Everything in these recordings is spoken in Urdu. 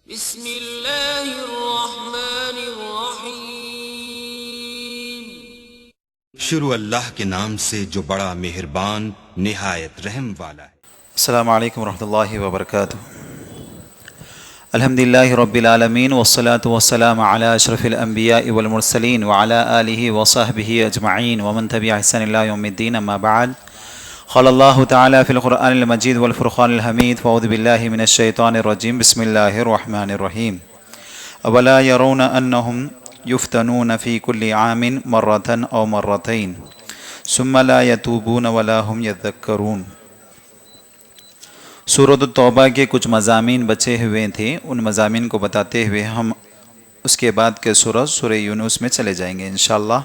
بسم اللہ الرحمن الرحیم۔ شروع اللہ کے نام سے جو بڑا مہربان نہایت رحم والا ہے۔ السلام علیکم ورحمۃ اللہ وبرکاتہ۔ الحمدللہ رب العالمین والصلاة والسلام علی اشرف الانبیاء والمرسلین وعلی آلہ وصحبہ اجمعین ومن تبع احسان الی یوم الدین، اما بعد۔ قال اللہ تعالی فی القرآن المجید والفرقان الحمید، فاعوذ باللہ من الشیطان الرجیم، بسم اللہ الرحمن الرحیم۔ اولا یرون انہم یفتنون فی کل عام مرۃ او مرتین ثم لا یتوبون ولا هم یذکرون۔ سورۃ التوبہ کے کچھ مضامین بچے ہوئے تھے، ان مضامین کو بتاتے ہوئے ہم اس کے بعد کے سورہ یونس میں چلے جائیں گے انشاءاللہ۔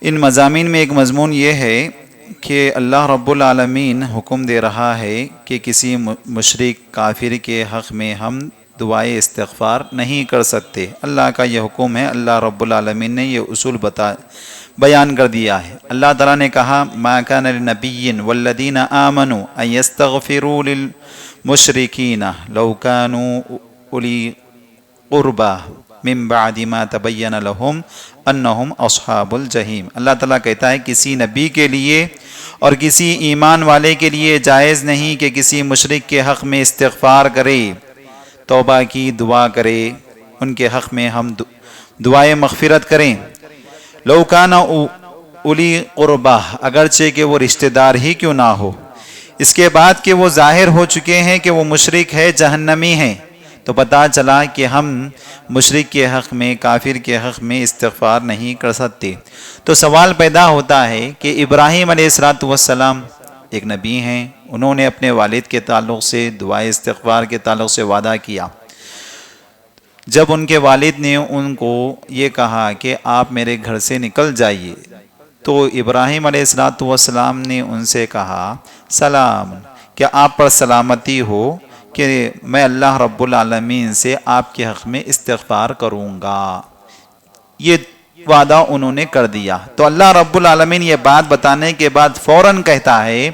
ان مضامین میں ایک مضمون یہ ہے کہ اللہ رب العالمین حکم دے رہا ہے کہ کسی مشرک کافر کے حق میں ہم دعائے استغفار نہیں کر سکتے۔ اللہ کا یہ حکم ہے، اللہ رب العالمین نے یہ اصول بیان کر دیا ہے۔ اللہ تعالیٰ نے کہا ما کان لنبی والذین آمنوا ان یستغفروا للمشرکین لو کانوا اولی قربا من بعد ما تبین لهم انہم اصحاب الجحیم۔ اللہ تعالیٰ کہتا ہے کسی نبی کے لیے اور کسی ایمان والے کے لیے جائز نہیں کہ کسی مشرک کے حق میں استغفار کرے، توبہ کی دعا کرے، ان کے حق میں ہم دعائے مغفرت کریں۔ لو کان اولی قربا، اگرچہ کہ وہ رشتہ دار ہی کیوں نہ ہو، اس کے بعد کہ وہ ظاہر ہو چکے ہیں کہ وہ مشرک ہے، جہنمی ہے، تو پتہ چلا کہ ہم مشرک کے حق میں، کافر کے حق میں استغفار نہیں کر سکتے۔ تو سوال پیدا ہوتا ہے کہ ابراہیم علیہ السلام ایک نبی ہیں، انہوں نے اپنے والد کے تعلق سے دعائے استغفار کے تعلق سے وعدہ کیا۔ جب ان کے والد نے ان کو یہ کہا کہ آپ میرے گھر سے نکل جائیے، تو ابراہیم علیہ السلام نے ان سے کہا سلام، کہ آپ پر سلامتی ہو کہ میں اللہ رب العالمین سے آپ کے حق میں استغفار کروں گا۔ یہ وعدہ انہوں نے کر دیا۔ تو اللہ رب العالمین یہ بات بتانے کے بعد فوراً کہتا ہے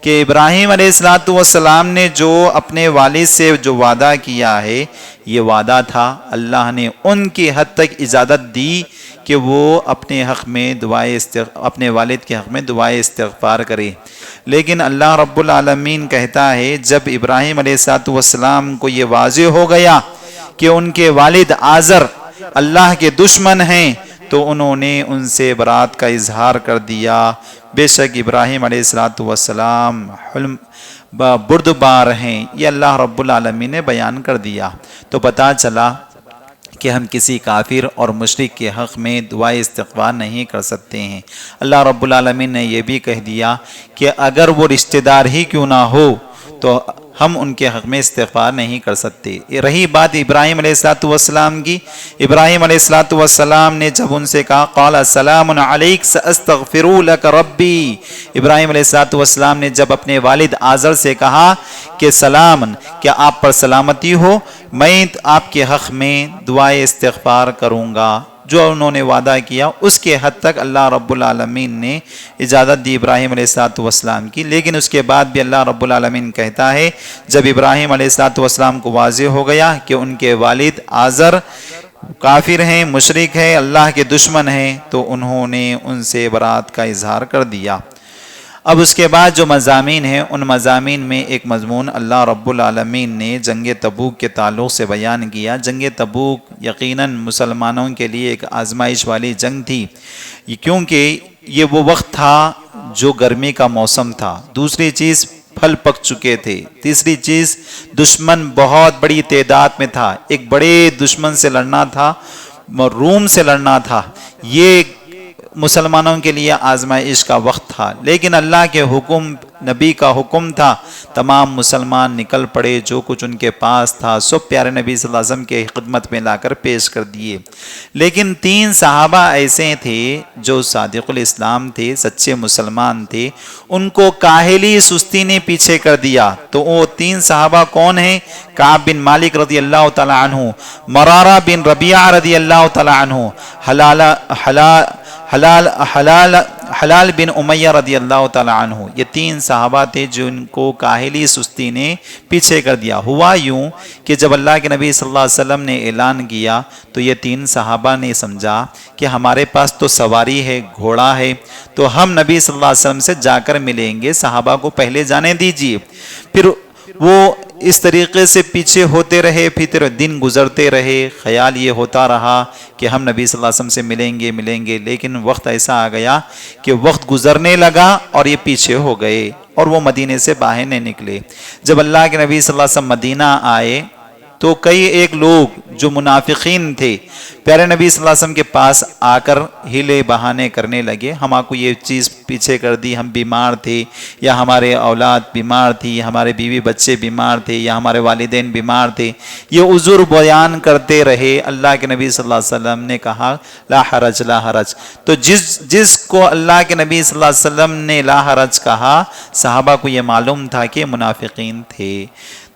کہ ابراہیم علیہ السلام نے جو اپنے والد سے جو وعدہ کیا ہے، یہ وعدہ تھا، اللہ نے ان کی حد تک اجازت دی کہ وہ اپنے حق میں اپنے والد کے حق میں دعائے استغفار کرے۔ لیکن اللہ رب العالمین کہتا ہے جب ابراہیم علیہ السلام کو یہ واضح ہو گیا کہ ان کے والد آزر اللہ کے دشمن ہیں، تو انہوں نے ان سے برات کا اظہار کر دیا۔ بے شک ابراہیم علیہ السلام بردبار ہیں، یہ اللہ رب العالمین نے بیان کر دیا۔ تو پتہ چلا کہ ہم کسی کافر اور مشرک کے حق میں دعائے استغفار نہیں کر سکتے ہیں۔ اللہ رب العالمین نے یہ بھی کہہ دیا کہ اگر وہ رشتہ دار ہی کیوں نہ ہو تو ہم ان کے حق میں استغفار نہیں کر سکتے۔ رہی بات ابراہیم علیہ السلام کی، ابراہیم علیہ السلام نے جب ان سے کہا قال السلام علیک ساستغفر لک ربی، ابراہیم علیہ السلام نے جب اپنے والد آزر سے کہا کہ سلام، کیا آپ پر سلامتی ہو، میں آپ کے حق میں دعائے استغفار کروں گا۔ جو انہوں نے وعدہ کیا اس کے حد تک اللہ رب العالمین نے اجازت دی ابراہیم علیہ السلام کی۔ لیکن اس کے بعد بھی اللہ رب العالمین کہتا ہے جب ابراہیم علیہ السلام کو واضح ہو گیا کہ ان کے والد آزر کافر ہیں، مشرک ہیں، اللہ کے دشمن ہیں، تو انہوں نے ان سے برات کا اظہار کر دیا۔ اب اس کے بعد جو مضامین ہیں، ان مضامین میں ایک مضمون اللہ رب العالمین نے جنگ تبوک کے تعلق سے بیان کیا۔ جنگ تبوک یقیناً مسلمانوں کے لیے ایک آزمائش والی جنگ تھی، کیونکہ یہ وہ وقت تھا جو گرمی کا موسم تھا، دوسری چیز پھل پک چکے تھے، تیسری چیز دشمن بہت بڑی تعداد میں تھا، ایک بڑے دشمن سے لڑنا تھا، روم سے لڑنا تھا۔ یہ مسلمانوں کے لیے آزمائش کا وقت تھا، لیکن اللہ کے حکم، نبی کا حکم تھا، تمام مسلمان نکل پڑے، جو کچھ ان کے پاس تھا سب پیارے نبی صلی اللہ علیہ وسلم کے خدمت میں لا کر پیش کر دیے۔ لیکن 3 صحابہ ایسے تھے جو صادق الاسلام تھے، سچے مسلمان تھے، ان کو کاہلی سستی نے پیچھے کر دیا۔ تو وہ 3 صحابہ کون ہیں؟ کعب بن مالک رضی اللہ تعالی عنہ، مرارہ بن ربیعہ رضی اللہ تعالی عنہ، حلال بن امیہ رضی اللہ تعالی عنہ، یہ 3 صحابہ تھے جن کو کاہلی سستی نے پیچھے کر دیا۔ ہوا یوں کہ جب اللہ کے نبی صلی اللہ علیہ وسلم نے اعلان کیا تو یہ 3 صحابہ نے سمجھا کہ ہمارے پاس تو سواری ہے، گھوڑا ہے، تو ہم نبی صلی اللہ علیہ وسلم سے جا کر ملیں گے، صحابہ کو پہلے جانے دیجیے۔ پھر وہ اس طریقے سے پیچھے ہوتے رہے، پھر دن گزرتے رہے، خیال یہ ہوتا رہا کہ ہم نبی صلی اللہ علیہ وسلم سے ملیں گے، لیکن وقت ایسا آ گیا کہ وقت گزرنے لگا اور یہ پیچھے ہو گئے اور وہ مدینے سے باہر نہیں نکلے۔ جب اللہ کے نبی صلی اللہ علیہ وسلم مدینہ آئے تو کئی ایک لوگ جو منافقین تھے پیارے نبی صلی اللہ علیہ وسلم کے پاس آ کر ہیلے بہانے کرنے لگے، ہم آپ کو یہ چیز پیچھے کر دی، ہم بیمار تھے، یا ہمارے اولاد بیمار تھی، ہمارے بیوی بچے بیمار تھے، یا ہمارے والدین بیمار تھے، یہ عذر بیان کرتے رہے۔ اللہ کے نبی صلی اللہ علیہ وسلم نے کہا لا حرج لا حرج، تو جس کو اللہ کے نبی صلی اللہ علیہ وسلم نے لا حرج کہا، صحابہ کو یہ معلوم تھا کہ منافقین تھے۔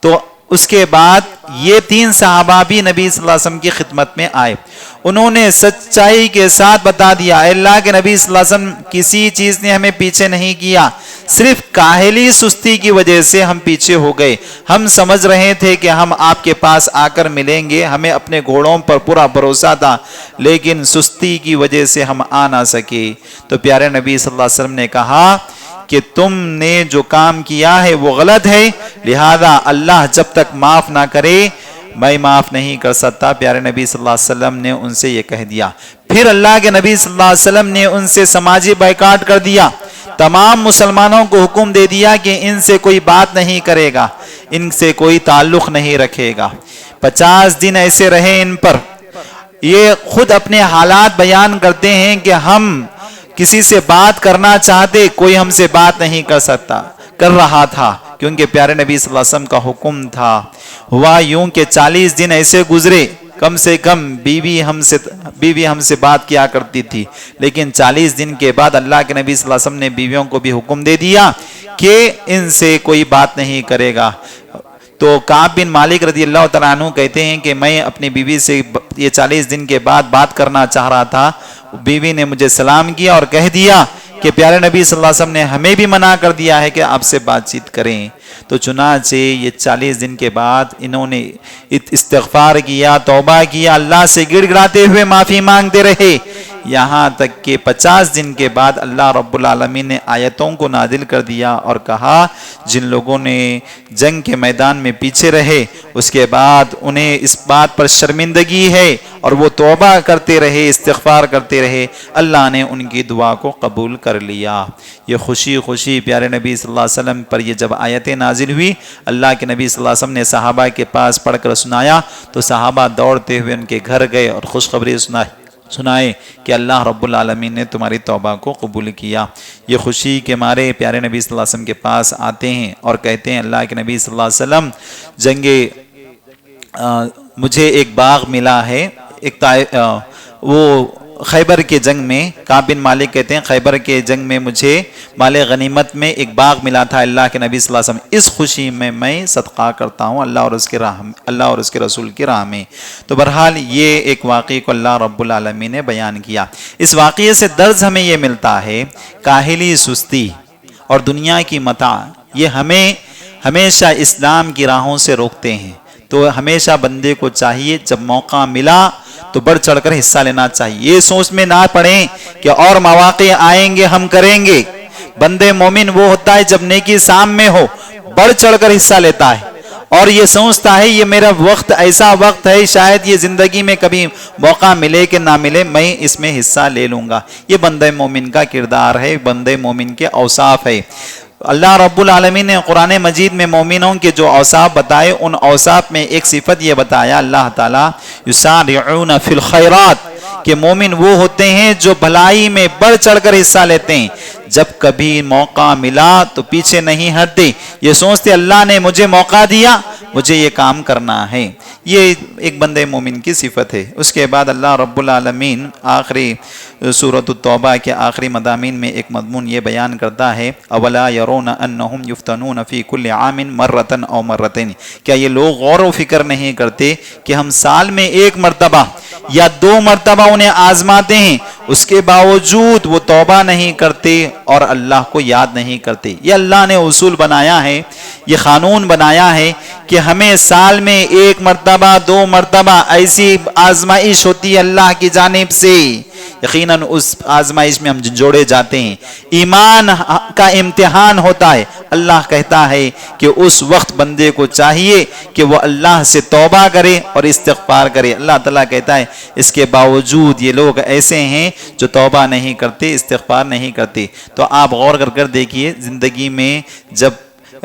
تو اس کے بعد یہ 3 صحابہ بھی نبی صلی اللہ علیہ وسلم کی خدمت میں آئے، انہوں نے سچائی کے ساتھ بتا دیا اے اللہ کے نبی صلی اللہ علیہ وسلم، کسی چیز نے ہمیں پیچھے نہیں کیا، صرف کاہلی سستی کی وجہ سے ہم پیچھے ہو گئے، ہم سمجھ رہے تھے کہ ہم آپ کے پاس آ کر ملیں گے، ہمیں اپنے گھوڑوں پر پورا بھروسہ تھا، لیکن سستی کی وجہ سے ہم آ نہ سکے۔ تو پیارے نبی صلی اللہ علیہ وسلم نے کہا کہ تم نے جو کام کیا ہے وہ غلط ہے، لہذا اللہ جب تک معاف نہ کرے میں معاف نہیں کر سکتا۔ پیارے نبی صلی اللہ علیہ وسلم نے ان سے یہ کہہ دیا۔ پھر اللہ کے نبی صلی اللہ علیہ وسلم نے ان سے سماجی بائیکاٹ کر دیا، تمام مسلمانوں کو حکم دے دیا کہ ان سے کوئی بات نہیں کرے گا، ان سے کوئی تعلق نہیں رکھے گا۔ 50 دن ایسے رہے ان پر۔ یہ خود اپنے حالات بیان کرتے ہیں کہ ہم کسی سے بات کرنا چاہتے، کوئی ہم سے بات نہیں کر رہا تھا، کیونکہ پیارے نبی صلی اللہ علیہ وسلم کا حکم تھا۔ ہوا یوں کہ 40 دن ایسے گزرے، کم سے کم بیوی ہم سے بات کیا کرتی تھی، لیکن 40 دن کے بعد اللہ کے نبی صلی اللہ علیہ وسلم نے بیویوں کو بھی حکم دے دیا کہ ان سے کوئی بات نہیں کرے گا۔ تو کعب بن مالک رضی اللہ تعالیٰ عنہ کہتے ہیں کہ میں اپنی بیوی سے یہ 40 دن کے بعد بات کرنا چاہ رہا تھا، بیوی نے مجھے سلام کیا اور کہہ دیا کہ پیارے نبی صلی اللہ علیہ وسلم نے ہمیں بھی منع کر دیا ہے کہ آپ سے بات چیت کریں۔ تو چنانچہ یہ 40 دن کے بعد انہوں نے استغفار کیا، توبہ کیا، اللہ سے گڑ گڑاتے ہوئے معافی مانگتے رہے، یہاں تک کہ 50 دن کے بعد اللہ رب العالمین نے آیتوں کو نازل کر دیا اور کہا جن لوگوں نے جنگ کے میدان میں پیچھے رہے اس کے بعد انہیں اس بات پر شرمندگی ہے اور وہ توبہ کرتے رہے، استغفار کرتے رہے، اللہ نے ان کی دعا کو قبول کر لیا۔ یہ خوشی پیارے نبی صلی اللہ علیہ وسلم پر یہ جب آیتیں نازل ہوئی، اللہ کے نبی صلی اللہ علیہ وسلم نے صحابہ کے پاس پڑھ کر سنایا تو صحابہ دوڑتے ہوئے ان کے گھر گئے اور خوشخبری سنائے کہ اللہ رب العالمین نے تمہاری توبہ کو قبول کیا۔ یہ خوشی کے مارے پیارے نبی صلی اللہ علیہ وسلم کے پاس آتے ہیں اور کہتے ہیں اللہ کے نبی صلی اللہ علیہ وسلم مجھے ایک باغ ملا ہے، وہ خیبر کے جنگ میں، کعب بن مالک کہتے ہیں خیبر کے جنگ میں مجھے مال غنیمت میں ایک باغ ملا تھا اللہ کے نبی صلی اللہ علیہ وسلم، اس خوشی میں صدقہ کرتا ہوں اللہ اور اس کے رسول کی راہ میں۔ تو بہرحال یہ ایک واقعے کو اللہ رب العالمین نے بیان کیا۔ اس واقعے سے درس ہمیں یہ ملتا ہے کاہلی سستی اور دنیا کی متاع یہ ہمیں ہمیشہ اسلام کی راہوں سے روکتے ہیں۔ تو ہمیشہ بندے کو چاہیے جب موقع ملا تو بڑھ چڑھ کر حصہ لینا چاہیے، یہ سوچ میں نہ پڑیں کہ اور مواقع آئیں گے ہم کریں گے۔ بندے مومن وہ ہوتا ہے جب نیکی سامنے ہو بڑھ چڑھ کر حصہ لیتا ہے اور یہ سوچتا ہے یہ میرا وقت ایسا وقت ہے شاید یہ زندگی میں کبھی موقع ملے کہ نہ ملے میں اس میں حصہ لے لوں گا۔ یہ بندے مومن کا کردار ہے، بندے مومن کے اوصاف ہے۔ اللہ رب العالمین نے قرآن مجید میں مومنوں کے جو اوصاف بتائے ان اوصاف میں ایک صفت یہ بتایا اللہ تعالیٰ یسارعون فی الخیرات کہ مومن وہ ہوتے ہیں جو بھلائی میں بڑھ چڑھ کر حصہ لیتے ہیں، جب کبھی موقع ملا تو پیچھے نہیں ہٹتے، یہ سوچتے اللہ نے مجھے موقع دیا مجھے یہ کام کرنا ہے۔ یہ ایک بندے مومن کی صفت ہے۔ اس کے بعد اللہ رب العالمین آخری سورۃ التوبہ کے آخری مضامین میں ایک مضمون یہ بیان کرتا ہے اولا یرون انہم یفتنون فی کل عام مرتن او مرتین، کیا یہ لوگ غور و فکر نہیں کرتے کہ ہم سال میں ایک مرتبہ یا 2 مرتبہ انہیں آزماتے ہیں، اس کے باوجود وہ توبہ نہیں کرتے اور اللہ کو یاد نہیں کرتے۔ یہ اللہ نے اصول بنایا ہے، یہ قانون بنایا ہے کہ ہمیں سال میں 1 مرتبہ 2 مرتبہ ایسی آزمائش ہوتی ہے اللہ کی جانب سے، یقیناً اس آزمائش میں ہم جوڑے جاتے ہیں، ایمان کا امتحان ہوتا ہے۔ اللہ کہتا ہے کہ اس وقت بندے کو چاہیے کہ وہ اللہ سے توبہ کرے اور استغفار کرے۔ اللہ تعالیٰ کہتا ہے اس کے باوجود یہ لوگ ایسے ہیں جو توبہ نہیں کرتے، استغفار نہیں کرتے۔ تو آپ غور کر دیکھیے، زندگی میں جب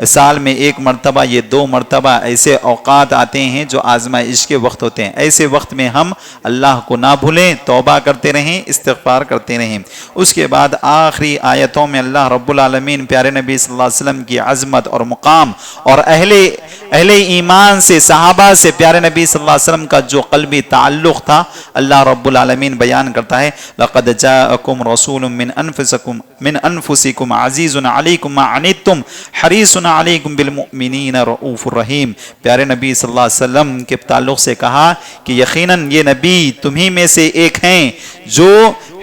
سال میں 1 مرتبہ یہ 2 مرتبہ ایسے اوقات آتے ہیں جو آزمائش کے وقت ہوتے ہیں، ایسے وقت میں ہم اللہ کو نہ بھولیں، توبہ کرتے رہیں، استغفار کرتے رہیں۔ اس کے بعد آخری آیتوں میں اللہ رب العالمین پیارے نبی صلی اللہ علیہ وسلم کی عظمت اور مقام اور اہل ایمان سے، صحابہ سے پیارے نبی صلی اللہ علیہ وسلم کا جو قلبی تعلق تھا اللہ رب العالمین بیان کرتا ہے، لَقَدْ جَاءَكُمْ رَسُولٌ مِّنْ أَنفُسِكُمْ عَزِيزٌ عَلَيْكُمْ مَا عَنِتُّمْ حَرِيصٌ عَلَيْكُمْ بِالْمُؤْمِنِينَ رؤوف الرحیم۔ پیارے نبی صلی اللہ علیہ وسلم کے تعلق سے کہا کہ یقیناً یہ نبی تمہیں میں سے ایک ہیں جو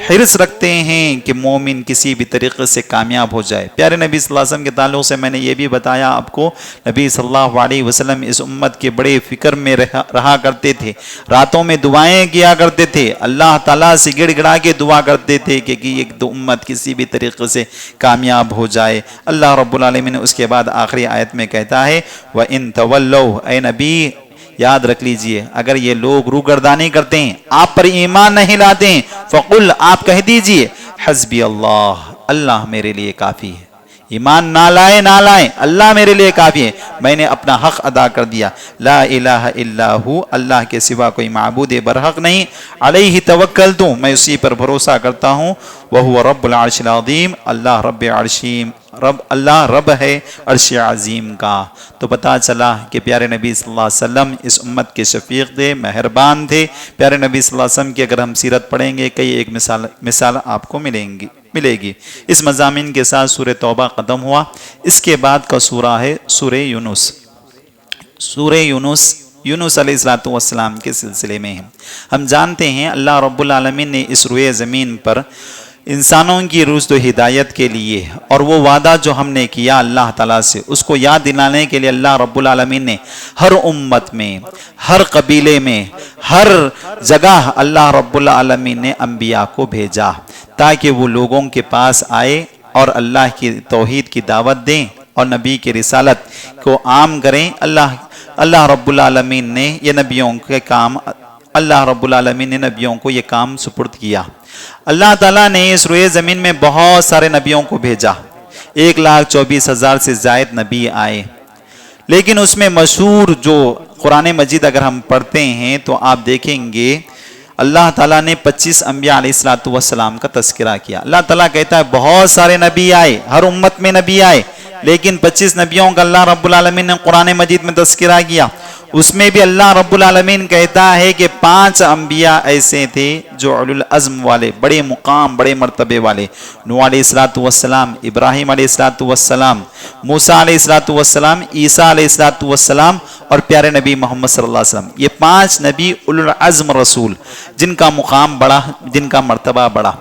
حرص رکھتے ہیں کہ مومن کسی بھی طریقے سے کامیاب ہو جائے۔ پیارے نبی صلی اللہ علیہ وسلم کے تعلق سے میں نے یہ بھی بتایا آپ کو، نبی صلی اللہ علیہ وسلم اس امت کے بڑے فکر میں رہا کرتے تھے، راتوں میں دعائیں کیا کرتے تھے، اللہ تعالیٰ سے گڑ گڑا کے دعا کرتے تھے کہ یہ امت کسی بھی طریقے سے کامیاب ہو جائے۔ اللہ رب العالمین نے اس کے بعد آخری آیت میں کہتا ہے وَإِن تَوَلَّوْا، اے نبی یاد رکھ لیجئے اگر یہ لوگ روگردانی کرتے ہیں، آپ پر ایمان نہیں لاتے ہیں، فَقُلْ، آپ کہہ دیجئے حسبی اللہ، اللہ میرے لیے کافی ہے۔ ایمان نہ لائیں اللہ میرے لیے کافی ہے، میں نے اپنا حق ادا کر دیا، لا الہ الا ہو، اللہ کے سوا کوئی معبود برحق نہیں، علیہ توکلت، میں اسی پر بھروسہ کرتا ہوں، وہو رب العرش العظیم، اللہ رب ہے عرش عظیم کا۔ تو پتہ چلا کہ پیارے نبی صلی اللہ علیہ وسلم اس امت کے شفیق تھے، مہربان تھے۔ پیارے نبی صلی اللہ علیہ وسلم کی اگر ہم سیرت پڑھیں گے کئی ایک مثال آپ کو ملے گی۔ اس مضامین کے ساتھ سورہ توبہ ختم ہوا۔ اس کے بعد کا سورہ ہے سورہ یونس۔ سورہ یونس علیہ السلام کے سلسلے میں ہم جانتے ہیں اللہ رب العالمین نے اس روئے زمین پر انسانوں کی رشد و ہدایت کے لیے اور وہ وعدہ جو ہم نے کیا اللہ تعالیٰ سے اس کو یاد دلانے کے لیے اللہ رب العالمین نے ہر امت میں، ہر قبیلے میں، ہر جگہ اللہ رب العالمین نے انبیاء کو بھیجا تاکہ وہ لوگوں کے پاس آئے اور اللہ کی توحید کی دعوت دیں اور نبی کی رسالت کو عام کریں۔ اللہ رب العالمین نے یہ اللہ رب العالمین نے نبیوں کو یہ کام سپرد کیا۔ اللہ تعالیٰ نے اس روئے زمین میں بہت سارے نبیوں کو بھیجا، 1,24,000 سے زائد نبی آئے، لیکن اس میں مشہور جو قرآن مجید اگر ہم پڑھتے ہیں تو آپ دیکھیں گے اللہ تعالیٰ نے 25 انبیاء علیہ السلام کا تذکرہ کیا۔ اللہ تعالیٰ کہتا ہے بہت سارے نبی آئے، ہر امت میں نبی آئے، لیکن 25 نبیوں کا اللہ رب العالمین نے قرآن مجید میں تذکرہ کیا۔ اس میں بھی اللہ رب العالمین کہتا ہے کہ 5 انبیاء ایسے تھے جو اولو العزم والے، بڑے مقام، بڑے مرتبے والے، نوح علیہ السلام، ابراہیم علیہ السلام، موسیٰ علیہ السلام، عیسیٰ علیہ السلام اور پیارے نبی محمد صلی اللہ علیہ وسلم۔ یہ 5 نبی اولو العزم رسول جن کا مقام بڑا، جن کا مرتبہ بڑا۔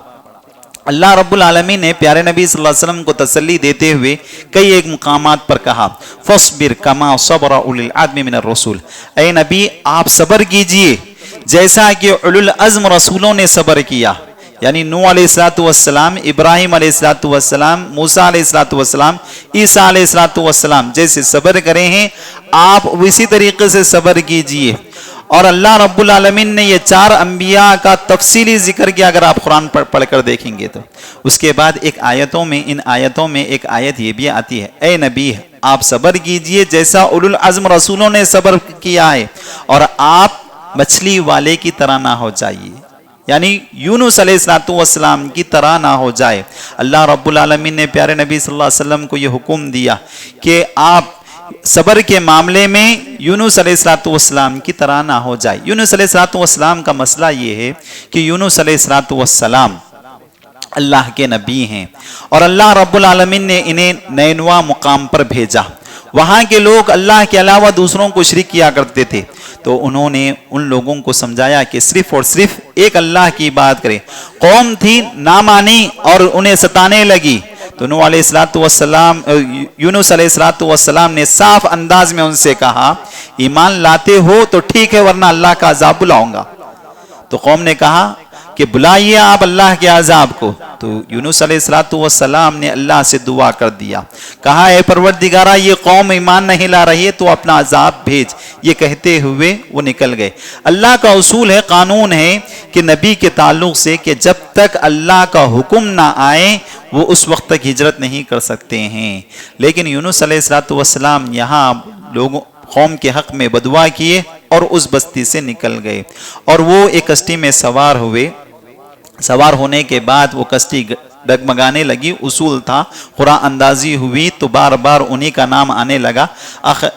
اللہ رب العالمین نے پیارے نبی صلی اللہ علیہ وسلم کو تسلی دیتے ہوئے کئی ایک مقامات پر کہا فَاصْبِرْ كَمَا صَبَرَ أُولِو الْعَزْمِ مِنَ الرُّسُلِ، اے نبی آپ صبر کیجئے جیسا کہ اولو العزم رسولوں نے صبر کیا، یعنی نوح علیہ السلام، ابراہیم علیہ السلام، موسیٰ علیہ السلام، عیسیٰ علیہ السلام جیسے صبر کرے ہیں آپ اسی طریقے سے صبر کیجئے۔ اور اللہ رب العالمین نے یہ 4 انبیاء کا تفصیلی ذکر کیا اگر آپ قرآن پڑھ کر دیکھیں گے تو۔ اس کے بعد ان آیتوں میں ایک آیت یہ بھی آتی ہے اے نبی آپ صبر کیجئے جیسا اولو العزم رسولوں نے صبر کیا ہے اور آپ مچھلی والے کی طرح نہ ہو جائیے، یعنی یونس علیہ السلام کی طرح نہ ہو جائے۔ اللہ رب العالمین نے پیارے نبی صلی اللہ علیہ وسلم کو یہ حکم دیا کہ آپ صبر کے معاملے میں یونس علیہ السلام کی طرح نہ ہو جائے۔ یونس علیہ السلام کا مسئلہ یہ ہے کہ یونس علیہ السلام اللہ کے نبی ہیں اور اللہ رب العالمین نے انہیں نینوا مقام پر بھیجا۔ وہاں کے لوگ اللہ کے علاوہ دوسروں کو شریک کیا کرتے تھے، تو انہوں نے ان لوگوں کو سمجھایا کہ صرف اور صرف ایک اللہ کی بات کریں. قوم تھی نہ مانی اور انہیں ستانے لگی تو نوح علیہ السلام یونس علیہ السلام نے صاف انداز میں ان سے کہا ایمان لاتے ہو تو ٹھیک ہے ورنہ اللہ کا عذاب بلاؤں گا. تو قوم نے کہا کہ بلائیے آپ اللہ کے عذاب کو. تو یونس علیہ السلام نے اللہ سے دعا کر دیا, کہا اے پروردگارہ یہ قوم ایمان نہیں لا رہی ہے تو اپنا عذاب بھیج. یہ کہتے ہوئے وہ نکل گئے. اللہ کا اصول ہے, قانون ہے کہ نبی کے تعلق سے کہ جب تک اللہ کا حکم نہ آئے وہ اس وقت تک ہجرت نہیں کر سکتے ہیں. لیکن یونس علیہ السلام یہاں لوگوں قوم کے حق میں بدعا کیے اور اس بستی سے نکل گئے, اور وہ ایک کشتی میں سوار ہوئے. سوار ہونے کے بعد وہ کشتی ڈگمگانے لگی. اصول تھا قرآن اندازی ہوئی تو بار بار انہی کا نام آنے لگا.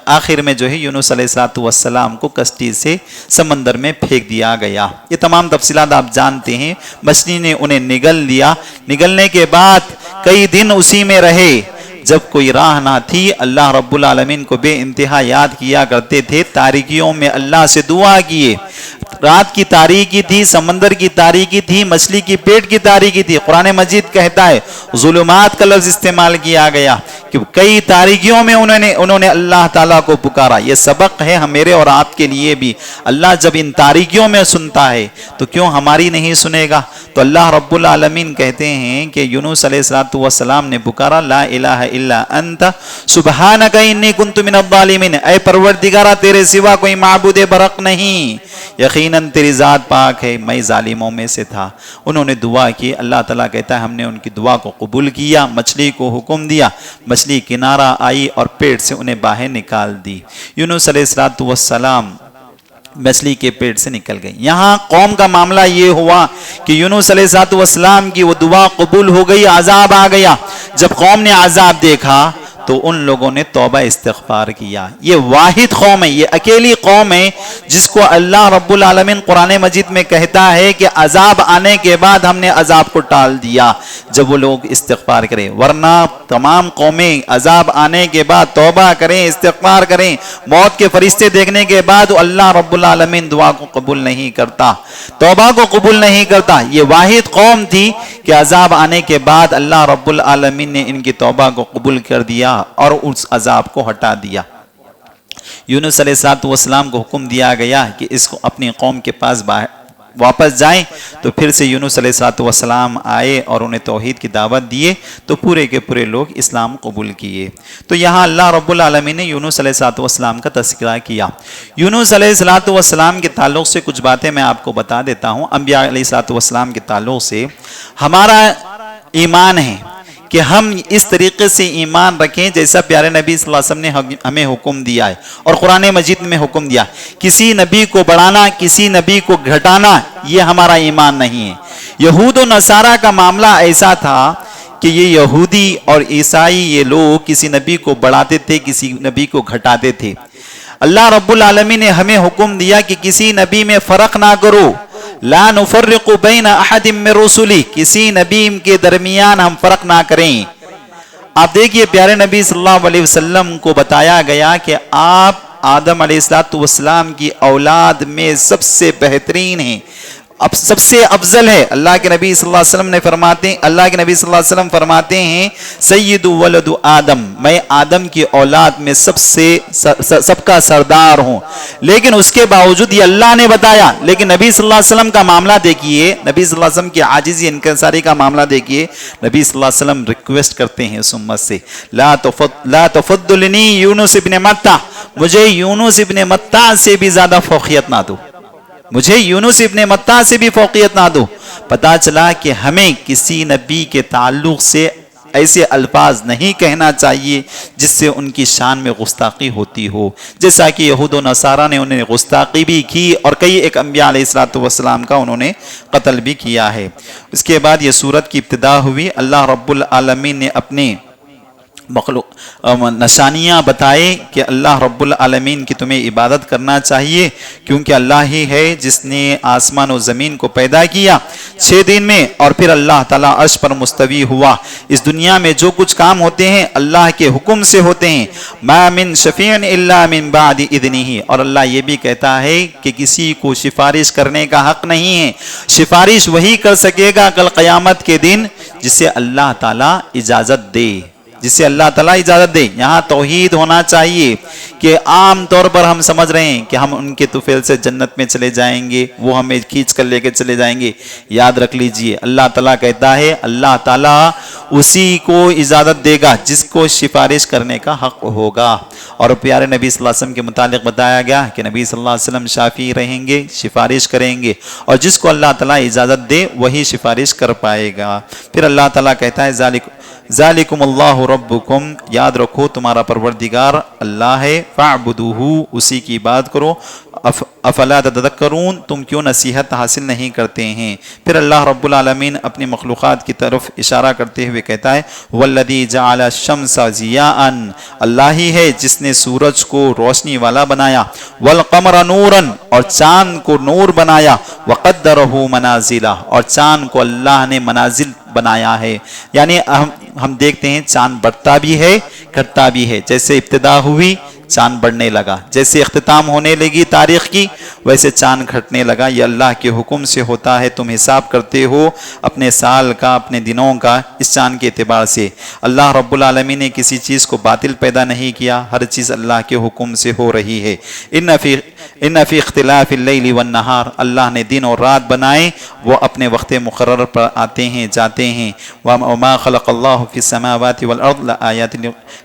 آخر میں جو ہے یونس علیہ السلام کو کشتی سے سمندر میں پھینک دیا گیا. یہ تمام تفصیلات آپ جانتے ہیں. مچھلی نے انہیں نگل لیا. نگلنے کے بعد کئی دن اسی میں رہے. جب کوئی راہ نہ تھی اللہ رب العالمین کو بے انتہا یاد کیا کرتے تھے. تاریکیوں میں اللہ سے دعا کیے. رات کی تاریکی تھی, سمندر کی تاریکی تھی, مچھلی کی پیٹ کی تاریکی تھی. قرآن مجید کہتا ہے ظلمات کا لفظ استعمال کیا گیا کہ کئی تاریکیوں میں انہوں نے اللہ تعالیٰ کو پکارا. یہ سبق ہے میرے اور آپ کے لیے بھی. اللہ جب ان تاریکیوں میں سنتا ہے تو کیوں ہماری نہیں سنے گا. تو اللہ رب العالمین کہتے ہیں کہ یونس علیہ السلام نے پکارا لا الہ الا انت سبحانک انی کنت من الظالمین. اے پروردگارہ تیرے سوا کوئی معبود برحق نہیں, یقیناً تیری ذات پاک ہے, میں ظالموں میں سے تھا. انہوں نے دعا کی. اللہ تعالیٰ کہتا ہے ہم نے ان کی دعا کو قبول کیا. مچھلی کو حکم دیا, مچھلی کنارہ آئی اور پیٹ سے انہیں باہر نکال دی. یونس علیہ السلام مچھلی کے پیٹ سے نکل گئی. یہاں قوم کا معاملہ یہ ہوا کہ یونس علیہ السلام کی وہ دعا قبول ہو گئی, عذاب آ گیا. جب قوم نے عذاب دیکھا تو ان لوگوں نے توبہ استغفار کیا. یہ واحد قوم ہے, یہ اکیلی قوم ہے جس کو اللہ رب العالمین قرآن مجید میں کہتا ہے کہ عذاب آنے کے بعد ہم نے عذاب کو ٹال دیا جب وہ لوگ استغفار کریں. ورنہ تمام قومیں عذاب آنے کے بعد توبہ کریں, استغفار کریں, موت کے فرشتے دیکھنے کے بعد اللہ رب العالمین دعا کو قبول نہیں کرتا, توبہ کو قبول نہیں کرتا. یہ واحد قوم تھی کہ عذاب آنے کے بعد اللہ رب العالمین نے ان کی توبہ کو قبول کر دیا اور اس عذاب کو ہٹا دیا. یونس علیہ السلام کو حکم دیا گیا کہ اس کو اپنی قوم کے پاس واپس جائیں. تو پھر سے یونس علیہ السلام آئے اور انہیں توحید کی دعوت دیے تو پورے کے پورے لوگ اسلام قبول کیے. تو یہاں اللہ رب العالمین نے یونس علیہ السلام کا تذکرہ کیا. یونس علیہ السلام کے تعلق سے کچھ باتیں میں آپ کو بتا دیتا ہوں. انبیاء علیہ السلام کے تعلق سے ہمارا ایمان ہے کہ ہم اس طریقے سے ایمان رکھیں جیسا پیارے نبی صلی اللہ علیہ وسلم نے ہمیں حکم دیا ہے اور قرآن مجید میں حکم دیا. کسی نبی کو بڑھانا, کسی نبی کو گھٹانا, یہ ہمارا ایمان نہیں ہے. یہود و نصارہ کا معاملہ ایسا تھا کہ یہ یہودی اور عیسائی یہ لوگ کسی نبی کو بڑھاتے تھے, کسی نبی کو گھٹاتے تھے. اللہ رب العالمین نے ہمیں حکم دیا کہ کسی نبی میں فرق نہ کرو. لا نفرق بین احد من رسلی, کسی نبی کے درمیان ہم فرق نہ کریں. آپ دیکھیے پیارے نبی صلی اللہ علیہ وسلم کو بتایا گیا کہ آپ آدم علیہ السلام کی اولاد میں سب سے بہترین ہیں, اب سب سے افضل ہے. اللہ کے نبی صلی اللہ علیہ وسلم نے فرماتے ہیں سید ولد آدم, میں آدم کی اولاد میں سب کا سردار ہوں. لیکن اس کے باوجود یہ اللہ نے بتایا. لیکن نبی صلی اللہ علیہ وسلم کا معاملہ دیکھیے, نبی صلی اللہ علیہ وسلم کی عاجزی انکساری کا معاملہ دیکھیے. نبی صلی اللہ علیہ وسلم ریکویسٹ کرتے ہیں اس امت سے لا تفضلنی یونس ابن متہ, مجھے یونس ابن متہ سے بھی زیادہ فوقیت نہ دو, مجھے یونس ابن متہ سے بھی فوقیت نہ دو. پتا چلا کہ ہمیں کسی نبی کے تعلق سے ایسے الفاظ نہیں کہنا چاہیے جس سے ان کی شان میں گستاخی ہوتی ہو, جیسا کہ یہود و نصارہ نے انہیں گستاخی بھی کی اور کئی ایک انبیاء علیہ السلام کا انہوں نے قتل بھی کیا ہے. اس کے بعد یہ سورت کی ابتدا ہوئی. اللہ رب العالمین نے اپنے نشانیاں بتائے کہ اللہ رب العالمین کی تمہیں عبادت کرنا چاہیے، کیونکہ اللہ ہی ہے جس نے آسمان و زمین کو پیدا کیا 6 دن میں، اور پھر اللہ تعالیٰ عرش پر مستوی ہوا۔ اس دنیا میں جو کچھ کام ہوتے ہیں اللہ کے حکم سے ہوتے ہیں، ما من شفیع الا من بعد اذنہ، اور اللہ یہ بھی کہتا ہے کہ کسی کو سفارش کرنے کا حق نہیں ہے، سفارش وہی کر سکے گا کل قیامت کے دن جسے اللہ تعالیٰ اجازت دے، جسے اللہ تعالیٰ اجازت دے۔ یہاں توحید ہونا چاہیے کہ عام طور پر ہم سمجھ رہے ہیں کہ ہم ان کے طفیل سے جنت میں چلے جائیں گے، وہ ہمیں کھینچ کر لے کے چلے جائیں گے۔ یاد رکھ لیجئے اللہ تعالیٰ کہتا ہے اللہ تعالیٰ اسی کو اجازت دے گا جس کو سفارش کرنے کا حق ہوگا۔ اور پیارے نبی صلی اللہ علیہ وسلم کے متعلق بتایا گیا کہ نبی صلی اللہ علیہ وسلم شافی رہیں گے، سفارش کریں گے، اور جس کو اللہ تعالیٰ اجازت دے وہی سفارش کر پائے گا۔ پھر اللہ تعالیٰ کہتا ہے ذالکم اللہ ربکم، یاد رکھو تمہارا پروردگار اللہ ہے، فاعبدوہ، اسی کی عبادت کرو، افلا تذکرون، تم کیوں نصیحت حاصل نہیں کرتے ہیں۔ پھر اللہ رب العالمین اپنی مخلوقات کی طرف اشارہ کرتے ہوئے کہتا ہے والذی جعل الشمس ضیاء، اللہ ہی ہے جس نے سورج کو روشنی والا بنایا، والقمر نورا، اور چاند کو نور بنایا، وقدرہ منازل، اور چاند کو اللہ نے منازل بنایا ہے۔ یعنی ہم دیکھتے ہیں چاند بڑھتا بھی ہے گھٹتا بھی ہے، جیسے ابتدا ہوئی چاند بڑھنے لگا، جیسے اختتام ہونے لگی تاریخ کی ویسے چاند گھٹنے لگا۔ یہ اللہ کے حکم سے ہوتا ہے، تم حساب کرتے ہو اپنے سال کا، اپنے دنوں کا اس چاند کے اعتبار سے۔ اللہ رب العالمین نے کسی چیز کو باطل پیدا نہیں کیا، ہر چیز اللہ کے حکم سے ہو رہی ہے۔ ان فی اختلاف اللیل والنہار، اللہ نے دن اور رات بنائے، وہ اپنے وقت مقرر پر آتے ہیں جاتے ہیں۔ وما خلق اللہ فی السماوات والارض لآیات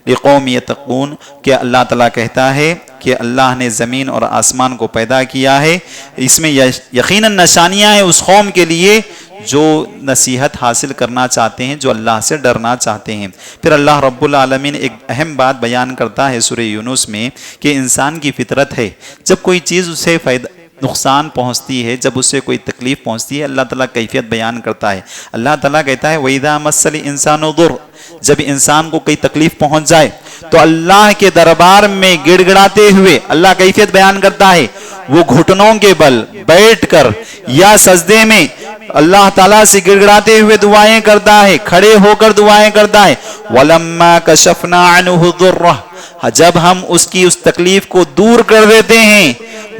لقوم یتقون، کہ اللہ تعالیٰ کہتا ہے کہ اللہ نے زمین اور آسمان کو پیدا کیا ہے، اس میں یقیناً نشانیاں ہیں اس قوم کے لیے جو نصیحت حاصل کرنا چاہتے ہیں، جو اللہ سے ڈرنا چاہتے ہیں۔ پھر اللہ رب العالمین ایک اہم بات بیان کرتا ہے سورہ یونس میں کہ انسان کی فطرت ہے، جب کوئی چیز اسے نقصان پہنچتی ہے، جب اسے کوئی تکلیف پہنچتی ہے، اللہ تعالیٰ کیفیت بیان کرتا ہے۔ اللہ تعالیٰ کہتا ہے وَإِذَا مَسَّ الْإِنسَانُ ضُرٌّ، جب انسان کو کوئی تکلیف پہنچ جائے تو اللہ کے دربار میں گڑ گڑاتے ہوئے اللہ کیفیت بیان کرتا ہے، وہ گھٹنوں کے بل بیٹھ کر یا سجدے میں اللہ تعالیٰ سے گڑ گڑاتے ہوئے دعائیں کرتا ہے، کھڑے ہو کر دعائیں کرتا ہے۔ وَلَمَّا كَشَفْنَا عَنْهُ ضُرَّهُ، جب ہم اس کی اس تکلیف کو دور کر دیتے ہیں،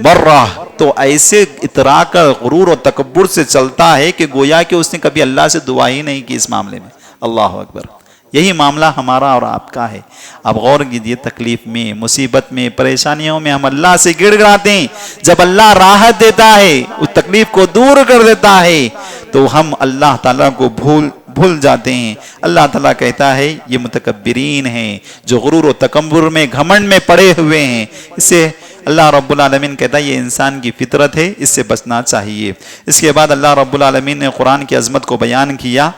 برہ، تو ایسے اترا کر غرور و تکبر سے چلتا ہے کہ گویا کہ اس نے کبھی اللہ سے دعا ہی نہیں کی اس معاملے میں۔ اللہ اکبر، یہی معاملہ ہمارا اور آپ کا ہے۔ اب غور کیجیے، تکلیف میں، مصیبت میں، پریشانیوں میں ہم اللہ سے گڑ گڑاتے ہیں، جب اللہ راحت دیتا ہے، اس تکلیف کو دور کر دیتا ہے، تو ہم اللہ تعالیٰ کو بھول جاتے ہیں۔ اللہ تعالیٰ کہتا ہے یہ متکبرین ہیں جو غرور و تکبر میں، گھمنڈ میں پڑے ہوئے ہیں۔ اس سے اللہ رب العالمین کہتا ہے یہ انسان کی فطرت ہے، اس سے بچنا چاہیے۔ اس کے بعد اللہ رب العالمین نے قرآن کی عظمت کو بیان کیا۔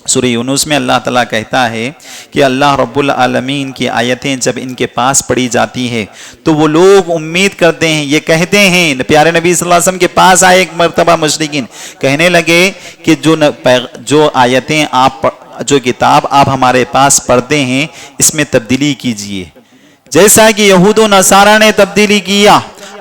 سورہ یونس میں اللہ تعالیٰ کہتا ہے کہ اللہ رب العالمین کی آیتیں جب ان کے پاس پڑھی جاتی ہے تو وہ لوگ امید کرتے ہیں، یہ کہتے ہیں، پیارے نبی صلی اللہ علیہ وسلم کے پاس آئے ایک مرتبہ مشرکین، کہنے لگے کہ جو آیتیں آپ، جو کتاب آپ ہمارے پاس پڑھتے ہیں اس میں تبدیلی کیجئے، جیسا کہ یہود و نصارہ نے تبدیلی کیا۔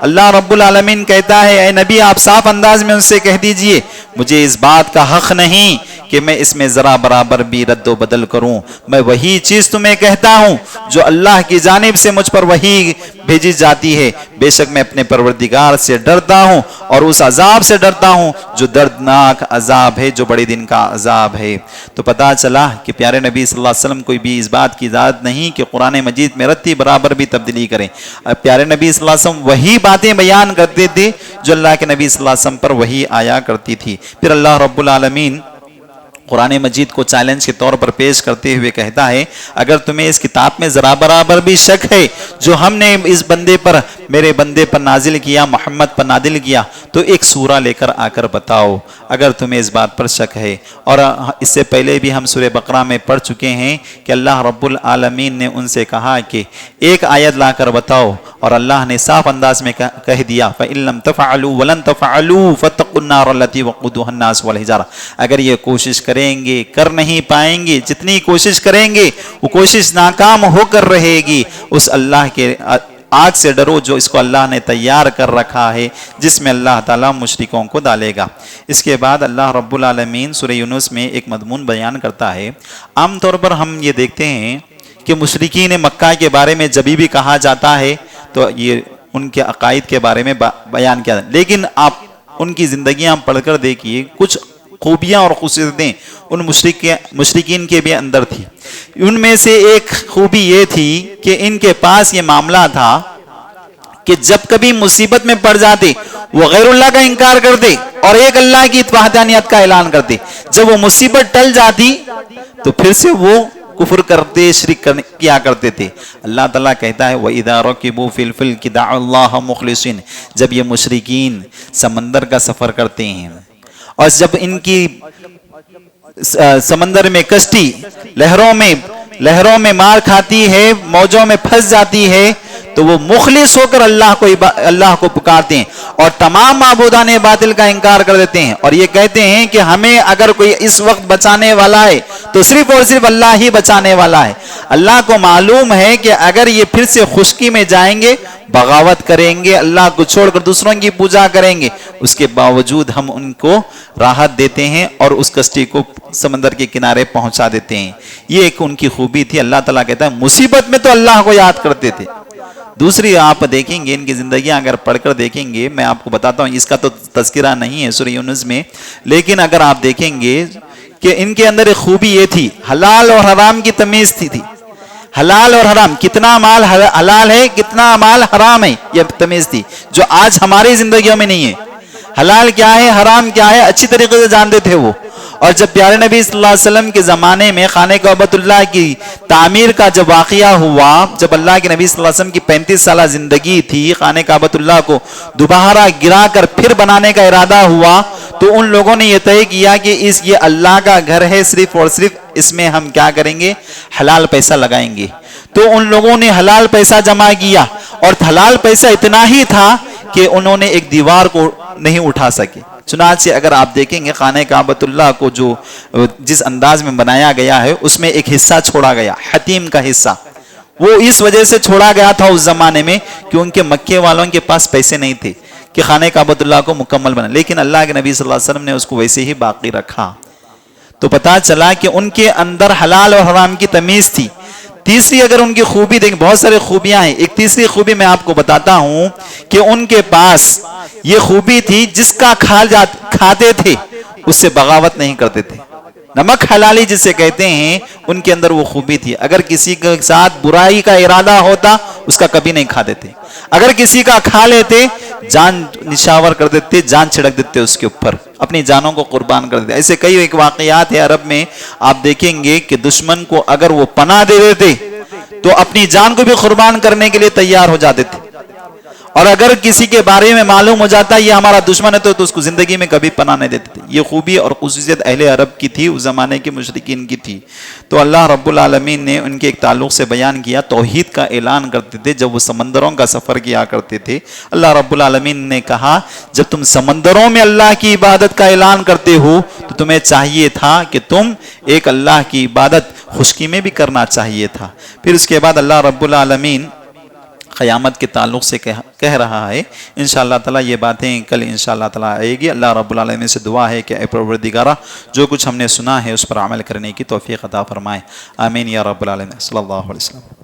اللہ رب العالمین کہتا ہے اے نبی آپ صاف انداز میں ان سے کہہ دیجئے مجھے اس بات کا حق نہیں کہ میں اس میں ذرا برابر بھی رد و بدل کروں، میں وہی چیز تمہیں کہتا ہوں جو اللہ کی جانب سے مجھ پر وہی بھیجی جاتی ہے۔ بے شک میں اپنے پروردگار سے ڈرتا ہوں اور اس عذاب سے ڈرتا ہوں جو دردناک عذاب ہے، جو بڑے دن کا عذاب ہے۔ تو پتہ چلا کہ پیارے نبی صلی اللہ علیہ وسلم کوئی بھی اس بات کی اجازت نہیں کہ قرآن مجید میں رتی برابر بھی تبدیلی کریں۔ پیارے نبی صلی اللہ علیہ وسلم وہی باتیں بیان کرتے تھے جو اللہ کے نبی صلی اللہ علیہ وسلم پر وہی آیا کرتی تھی۔ پھر اللہ رب العالمین قرآن مجید کو چیلنج کے طور پر پیش کرتے ہوئے کہتا ہے اگر تمہیں اس کتاب میں ذرا برابر بھی شک ہے جو ہم نے اس بندے پر میرے بندے پر نازل کیا، محمد پر نازل کیا، تو ایک سورہ لے کر آ کر بتاؤ اگر تمہیں اس بات پر شک ہے۔ اور اس سے پہلے بھی ہم سورہ بقرہ میں پڑھ چکے ہیں کہ اللہ رب العالمین نے ان سے کہا کہ ایک آیت لا کر بتاؤ، اور اللہ نے صاف انداز میں کہہ دیا فَإِن لَمْ تَفْعَلُوا وَلَن تَفْعَلُوا فَاتَّقُوا النَّارَ الَّتِي وَقُودُهَا النَّاسُ وَالْحِجَارَةُ۔ اگر یہ کوشش کریں گے، کر نہیں پائیں گے، جتنی کوشش کریں گے وہ کوشش ناکام ہو کر رہے گی، اس اللہ کے آگ سے ڈرو جو اس کو اللہ نے تیار کر رکھا ہے، جس میں اللہ تعالیٰ مشرکوں کو ڈالے گا۔ اس کے بعد اللہ رب العالمین سورہ یونس میں ایک مضمون بیان کرتا ہے۔ عام طور پر ہم یہ دیکھتے ہیں کہ مشرکین مکہ کے بارے میں جب بھی کہا جاتا ہے تو یہ ان کے عقائد کے بارے میں بیان کیا جاتا ہے، لیکن آپ ان کی زندگیاں پڑھ کر دیکھیے، کچھ خوبیاں اور خصوصیتیں ان مشرکین کے بھی اندر تھی۔ ان میں سے ایک خوبی یہ تھی کہ ان کے پاس یہ معاملہ تھا کہ جب کبھی مصیبت میں پڑ جاتے وہ غیر اللہ کا انکار کرتے اور ایک اللہ کی وحدانیت کا اعلان کرتے۔ جب وہ مصیبت ٹل جاتی تو پھر سے وہ کفر کرتے، شرک کیا کرتے تھے۔ اللہ تعالیٰ کہتا ہے وَإِذَا رَكِبُوا فِي الْفُلْكِ دَعَوُا اللَّهَ مُخْلِصِينَ۔ جب یہ مشرکین سمندر کا سفر کرتے ہیں اور جب ان کی سمندر میں کشتی لہروں میں مار کھاتی ہے، موجوں میں پھنس جاتی ہے، تو وہ مخلص ہو کر اللہ کو پکارتے ہیں اور تمام معبودان باطل کا انکار کر دیتے ہیں، اور یہ کہتے ہیں کہ ہمیں اگر کوئی اس وقت بچانے والا ہے تو صرف اور صرف اللہ ہی بچانے والا ہے۔ اللہ کو معلوم ہے کہ اگر یہ پھر سے خشکی میں جائیں گے، بغاوت کریں گے، اللہ کو چھوڑ کر دوسروں کی پوجا کریں گے، اس کے باوجود ہم ان کو راحت دیتے ہیں اور اس کشتی کو سمندر کے کنارے پہنچا دیتے ہیں۔ یہ ایک ان کی خوبی تھی۔ اللہ تعالیٰ کہتا ہے مصیبت میں تو اللہ کو یاد کرتے تھے۔ دوسری آپ دیکھیں گے ان کی زندگیاں اگر پڑھ کر دیکھیں گے، میں آپ کو بتاتا ہوں، اس کا تو تذکرہ نہیں ہے سورہ یونس میں، لیکن اگر آپ دیکھیں گے کہ ان کے اندر ایک خوبی یہ تھی، حلال اور حرام کی تمیز تھی۔ حلال اور حرام، کتنا مال حلال ہے، کتنا مال حرام ہے، یہ تمیز تھی جو آج ہماری زندگیوں میں نہیں ہے۔ حلال کیا ہے، حرام کیا ہے، اچھی طریقے سے جانتے تھے وہ۔ اور جب پیارے نبی صلی اللہ علیہ وسلم کے زمانے میں خانہ کعبۃ اللہ کی تعمیر کا جب واقعہ ہوا، جب اللہ کے نبی صلی اللہ علیہ وسلم کی 35 سالہ زندگی تھی، خانہ کعبۃ اللہ کو دوبارہ گرا کر پھر بنانے کا ارادہ ہوا، تو ان لوگوں نے یہ طے کیا کہ یہ اللہ کا گھر ہے، صرف اور صرف اس میں ہم کیا کریں گے، حلال پیسہ لگائیں گے۔ تو ان لوگوں نے حلال پیسہ جمع کیا، اور حلال پیسہ اتنا ہی تھا کہ انہوں نے ایک دیوار کو نہیں اٹھا سکے۔ چنانچہ اگر آپ دیکھیں گے خانہ کعبۃ اللہ کو جو جس انداز میں بنایا گیا ہے، اس میں ایک حصہ چھوڑا گیا، حتیم کا حصہ، وہ اس وجہ سے چھوڑا گیا تھا اس زمانے میں کہ ان کے مکے والوں کے پاس پیسے نہیں تھے کہ خانہ کعبۃ اللہ کو مکمل بنا، لیکن اللہ کے نبی صلی اللہ علیہ وسلم نے اس کو ویسے ہی باقی رکھا۔ تو پتہ چلا کہ ان کے اندر حلال اور حرام کی تمیز تھی۔ تیسری اگر ان کی خوبی دیکھیں، بہت سارے خوبیاں ہیں، ایک تیسری خوبی میں آپ کو بتاتا ہوں کہ ان کے پاس یہ خوبی تھی، جس کا کھاتے تھے اس سے بغاوت نہیں کرتے تھے۔ نمک حلالی جسے کہتے ہیں، ان کے اندر وہ خوبی تھی۔ اگر کسی کے ساتھ برائی کا ارادہ ہوتا اس کا کبھی نہیں کھاتے تھے، اگر کسی کا کھا لیتے جان نشاور کر دیتے، جان چھڑک دیتے اس کے اوپر، اپنی جانوں کو قربان کر دیتے۔ ایسے کئی ایک واقعات ہیں عرب میں، آپ دیکھیں گے کہ دشمن کو اگر وہ پناہ دے دیتے تو اپنی جان کو بھی قربان کرنے کے لیے تیار ہو جاتے تھے، اور اگر کسی کے بارے میں معلوم ہو جاتا یہ ہمارا دشمن ہے تو اس کو زندگی میں کبھی پناہ نہیں دیتے تھے۔ یہ خوبی اور خصوصیت اہل عرب کی تھی، اس زمانے کے مشرکین کی تھی۔ تو اللہ رب العالمین نے ان کے ایک تعلق سے بیان کیا، توحید کا اعلان کرتے تھے جب وہ سمندروں کا سفر کیا کرتے تھے۔ اللہ رب العالمین نے کہا جب تم سمندروں میں اللہ کی عبادت کا اعلان کرتے ہو تو تمہیں چاہیے تھا کہ تم ایک اللہ کی عبادت خشکی میں بھی کرنا چاہیے تھا۔ پھر اس کے بعد اللہ رب العالمین قیامت کے تعلق سے کہہ رہا ہے، انشاءاللہ تعالیٰ یہ باتیں کل انشاءاللہ تعالیٰ آئے گی۔ اللہ رب العالمین سے دعا ہے کہ اے پروردگارہ جو کچھ ہم نے سنا ہے اس پر عمل کرنے کی توفیق عطا فرمائے، آمین یا رب العالمین۔ صلی اللہ علیہ وسلم۔